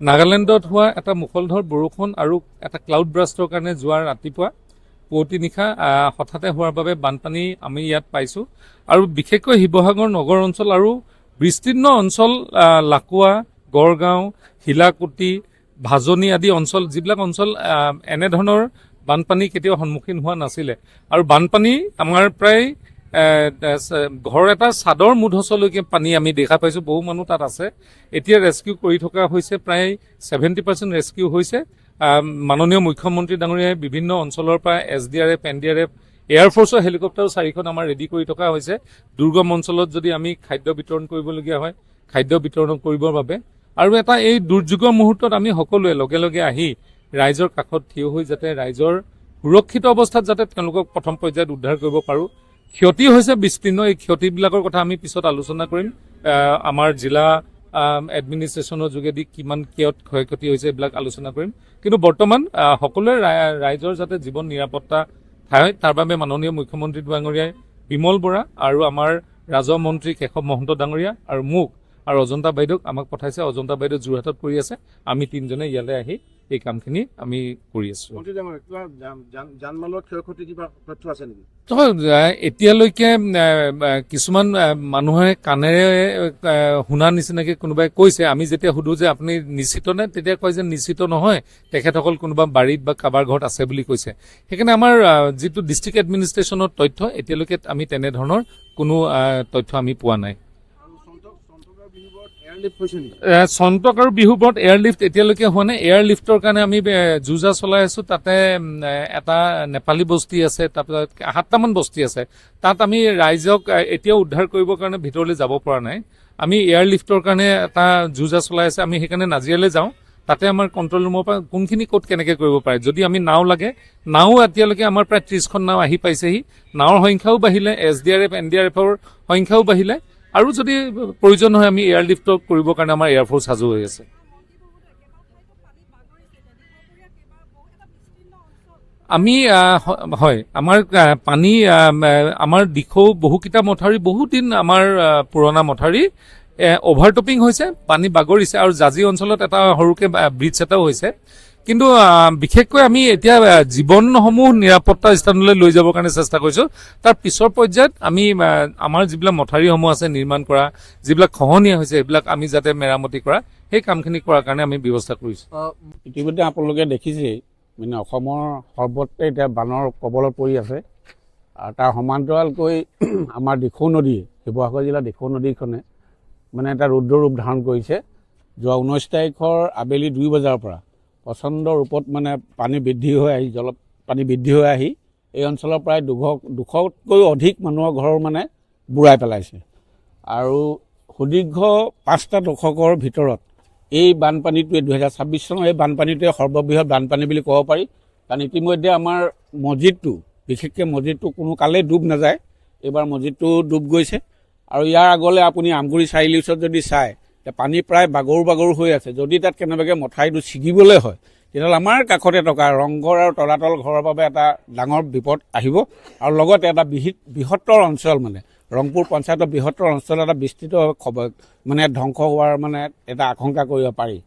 নাগালেণ্ডত হোৱা এটা মুষলধৰ বৰষুণ আৰু এটা ক্লাউড ব্ৰাষ্টৰ কাৰণে যোৱা ৰাতিপুৱা পুৱতি নিশা হঠাতে হোৱাৰ বাবে বানপানী আমি ইয়াত পাইছোঁ আৰু বিশেষকৈ শিৱসাগৰ নগৰ অঞ্চল আৰু বিস্তীৰ্ণ অঞ্চল লাকুৱা গড়গাঁও শিলাকুটি ভাজনি আদি অঞ্চল যিবিলাক অঞ্চল এনেধৰণৰ বানপানী কেতিয়াও সন্মুখীন হোৱা নাছিলে আৰু বানপানী আমাৰ প্ৰায় ঘৰ এটা চাদৰ মুধচলৈকে পানী আমি দেখা পাইছোঁ। বহু মানুহ তাত আছে। এতিয়া ৰেস্কিউ কৰি থকা হৈছে, প্ৰায় 70% ৰেস্কিউ হৈছে। মাননীয় মুখ্যমন্ত্ৰী ডাঙৰীয়াই বিভিন্ন অঞ্চলৰ পৰা SDRF NDRF এয়াৰফ'ৰ্চৰ হেলিকপ্টাৰ 4খন আমাৰ ৰেডি কৰি থকা হৈছে। দুৰ্গম অঞ্চলত যদি আমি খাদ্য বিতৰণ কৰিবলগীয়া হয়, খাদ্য বিতৰণ কৰিবৰ বাবে আৰু এটা এই দুৰ্যোগৰ মুহূৰ্তত আমি সকলোৱে লগে লগে আহি ৰাইজৰ কাষত থিয় হৈ যাতে ৰাইজৰ সুৰক্ষিত অৱস্থাত যাতে তেওঁলোকক প্ৰথম পৰ্যায়ত উদ্ধাৰ কৰিব পাৰোঁ। ক্ষতি হৈছে বিস্তীৰ্ণ, এই ক্ষতিবিলাকৰ কথা আমি পিছত আলোচনা কৰিম। আমাৰ জিলা এডমিনিষ্ট্ৰেশ্যনৰ যোগেদি কিমান ক্ষয়ক্ষতি হৈছে এইবিলাক আলোচনা কৰিম। কিন্তু বৰ্তমান সকলোৱে ৰাইজৰ যাতে জীৱন নিৰাপত্তা হয় তাৰ বাবে মাননীয় মুখ্যমন্ত্ৰী ডাঙৰীয়াই বিমল বৰা আৰু আমাৰ ৰাজহ মন্ত্ৰী কেশৱ মহন্ত ডাঙৰীয়া আৰু মোক আৰু অজন্তা বাইদেউক আমাক পঠাইছে। অজন্তা বাইদেউ যোৰহাটত কৰি আছে, আমি তিনিজনে ইয়ালৈ আহি এই কামখিনি আমি কৰি আছো। এতিয়ালৈকে কিছুমান মানুহে কাণেৰে শুনা নিচিনাকে কোনোবাই কৈছে। আমি যেতিয়া সুধো যে আপুনি নিশ্চিত নে, তেতিয়া কয় যে নিশ্চিত নহয়, তেখেতসকল কোনোবা বাৰীত বা কাৰোবাৰ ঘৰত আছে বুলি কৈছে। সেইকাৰণে আমাৰ যিটো ডিষ্ট্ৰিক্ট এডমিনিষ্ট্ৰেশ্যনৰ তথ্য, এতিয়ালৈকে আমি তেনেধৰণৰ কোনো তথ্য আমি পোৱা নাই। চন্তক আৰু বিহুবৰত এয়াৰলিফ্ট এতিয়ালৈকে হোৱা নাই। এয়াৰলিফ্টৰ কাৰণে আমি যুঁজা চলাই আছো। তাতে এটা নেপালী বস্তি আছে, তাৰপিছত 7টামান বস্তি আছে। তাত আমি ৰাইজক এতিয়াও উদ্ধাৰ কৰিবৰ কাৰণে ভিতৰলৈ যাব পৰা নাই। আমি এয়াৰলিফ্টৰ কাৰণে এটা যুঁজা চলাই আছে। আমি সেইকাৰণে নাজিৰালৈ যাওঁ, তাতে আমাৰ কণ্ট্ৰল ৰুমৰ পৰা কোনখিনি ক'ত কেনেকৈ কৰিব পাৰে। যদি আমি নাও লাগে, নাও এতিয়ালৈকে আমাৰ প্ৰায় 30খন নাও আহি পাইছেহি। নাৱৰ সংখ্যাও বাঢ়িলে, SDRF NDRFৰ সংখ্যাও বাঢ়িলে আৰু যদি প্ৰয়োজন হয় আমি এয়াৰলিফ্টক কৰিবৰ কাৰণে আমাৰ এয়াৰফ'ৰ্চ সাজু হৈ আছে। আমি হয়, আমাৰ পানী আমাৰ দিশৌ বহুকেইটা মথাউৰি বহুদিন আমাৰ পুৰণা মথাউৰি অভাৰটপিং হৈছে, পানী বাগৰিছে আৰু জাজি অঞ্চলত এটা সৰুকে ব্ৰিজ এটাও হৈছে। কিন্তু বিশেষকৈ আমি এতিয়া জীৱনসমূহ নিৰাপত্তা স্থানলৈ লৈ যাবৰ কাৰণে চেষ্টা কৰিছোঁ। তাৰ পিছৰ পৰ্যায়ত আমি আমাৰ যিবিলাক মথাউৰিসমূহ আছে নিৰ্মাণ কৰা, যিবিলাক খহনীয়া হৈছে সেইবিলাক আমি যাতে মেৰামতি কৰা, সেই কামখিনি কৰাৰ কাৰণে আমি ব্যৱস্থা কৰিছোঁ। ইতিমধ্যে আপোনালোকে দেখিছেই, মানে অসমৰ সৰ্বত্ৰে এতিয়া বানৰ কবলত পৰি আছে। আৰু তাৰ সমান্তৰালকৈ আমাৰ দিখৌ নদী, শিৱসাগৰ জিলাৰ দিখৌ নদীখনে মানে এটা ৰুদ্ৰ ৰূপ ধাৰণ কৰিছে। যোৱা 19 তাৰিখৰ আবেলি 2 বজাৰ পৰা প্ৰচণ্ড ৰূপত মানে পানী বৃদ্ধি হৈ আহি এই অঞ্চলৰ প্ৰায় 200তকৈও অধিক মানুহৰ ঘৰ মানে বুৰাই পেলাইছে। আৰু সুদীৰ্ঘ 5টা দশকৰ ভিতৰত এই বানপানীটোৱে 2026 চনৰ এই বানপানীটোৱে সৰ্ববৃহৎ বানপানী বুলি ক'ব পাৰি। কাৰণ ইতিমধ্যে আমাৰ মছজিদটো, বিশেষকৈ মছজিদটো কোনো কালেই ডুব নাযায়, এইবাৰ মছজিদটো ডুব গৈছে। আৰু ইয়াৰ আগলৈ আপুনি আমগুৰি চাৰিআলিৰ ওচৰত যদি চায়, পানী প্ৰায় বাগৰু হৈ আছে। যদি তাত কেনেবাকৈ মথাউৰিটো ছিগিবলৈ হয়, তেতিয়াহ'লে আমাৰ কাষতে থকা ৰংঘৰ আৰু তলাতল ঘৰৰ বাবে এটা ডাঙৰ বিপদ আহিব। আৰু লগতে এটা বৃহত্তৰ অঞ্চল, মানে ৰংপুৰ পঞ্চায়তৰ বৃহত্তৰ অঞ্চল এটা বিস্তৃত মানে ধ্বংস হোৱাৰ মানে এটা আশংকা কৰিব পাৰি।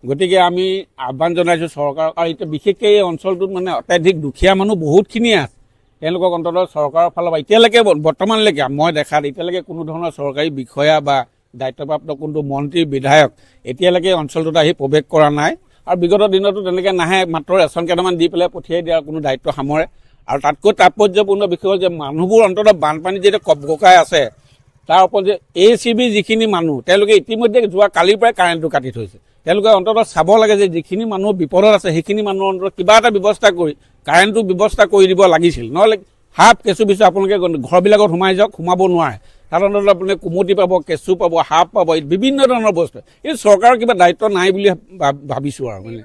গতিকে আমি আহ্বান জনাইছোঁ চৰকাৰক। আৰু এতিয়া বিশেষকৈ এই অঞ্চলটোত মানে অত্যাধিক দুখীয়া মানুহ বহুতখিনিয়ে আছে। তেওঁলোকক অন্ততঃ চৰকাৰৰ ফালৰ পৰা এতিয়ালৈকে বৰ্তমানলৈকে মই দেখাত এতিয়ালৈকে কোনো ধৰণৰ চৰকাৰী বিষয়া বা দায়িত্বপ্ৰাপ্ত কোনটো মন্ত্ৰী বিধায়ক এতিয়ালৈকে অঞ্চলটোত আহি প্ৰৱেশ কৰা নাই। আৰু বিগত দিনতো তেনেকৈ নাহে, মাত্ৰ ৰেচন কেইটামান দি পেলাই পঠিয়াই দিয়াৰ কোনো দায়িত্ব সামৰে। আৰু তাতকৈ তাৎপৰ্যপূৰ্ণ বিষয় হ'ল যে মানুহবোৰ অন্ততঃ বানপানী যেতিয়া কবককাই আছে, তাৰ ওপৰত যে ACB যিখিনি মানুহ, তেওঁলোকে ইতিমধ্যে যোৱা কালিৰ পৰাই কাৰেণ্টটো কাটি থৈছে। তেওঁলোকে অন্ততঃ চাব লাগে যে যিখিনি মানুহ বিপদত আছে সেইখিনি মানুহৰ অন্ততঃ কিবা এটা ব্যৱস্থা কৰি কাৰেণ্টটো ব্যৱস্থা কৰি দিব লাগিছিল। নহ'লে সাপ কেঁচু পিছু আপোনালোকে ঘৰবিলাকত সোমাই যাওক, সোমাব নোৱাৰে। তাত অন্ততঃ আপুনি কুমটি পাব, কেঁচু পাব, সাপ পাব, বিভিন্ন ধৰণৰ বস্তু। এই চৰকাৰৰ কিবা দায়িত্ব নাই বুলি ভাবিছোঁ আৰু মানে।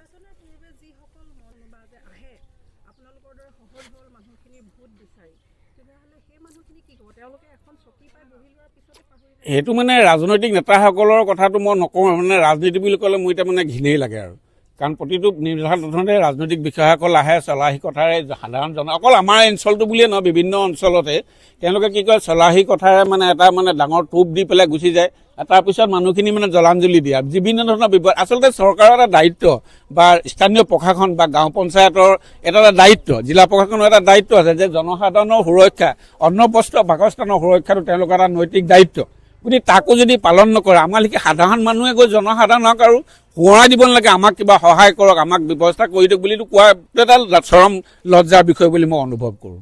সেইটো মানে ৰাজনৈতিক নেতাসকলৰ কথাটো মই নকওঁ। মানে ৰাজনীতি বুলি ক'লে মোৰ এতিয়া মানে ঘিনেই লাগে আৰু কাৰণ প্ৰতিটো নিৰ্বাচনতে ৰাজনৈতিক বিষয়াসকল আহে চলাহী কথাৰে সাধাৰণ অকল আমাৰ অঞ্চলটো বুলিয়ে নহয় বিভিন্ন অঞ্চলতে তেওঁলোকে কি কয় চলাহী কথাৰে মানে এটা মানে ডাঙৰ টোপ দি পেলাই গুচি যায় তাৰপিছত মানুহখিনি মানে জলাঞ্জলি দিয়ে বিভিন্ন ধৰণৰ বিপদ আচলতে চৰকাৰৰ এটা দায়িত্ব বা স্থানীয় প্ৰশাসন বা গাঁও পঞ্চায়তৰ এটা দায়িত্ব জিলা প্ৰশাসনৰ এটা দায়িত্ব আছে যে জনসাধাৰণৰ সুৰক্ষা অন্ন বস্ত্ৰ বাসস্থানৰ সুৰক্ষাটো তেওঁলোকৰ এটা নৈতিক দায়িত্ব গতিকে তাকো যদি পালন নকৰে আমাৰ লিখি সাধাৰণ মানুহে গৈ জনসাধাৰণক আৰু সোঁৱৰাই দিব নালাগে আমাক কিবা সহায় কৰক আমাক ব্যৱস্থা কৰি দিয়ক বুলি কোৱা এটা চৰম লজ্জাৰ বিষয় বুলি মই অনুভৱ কৰোঁ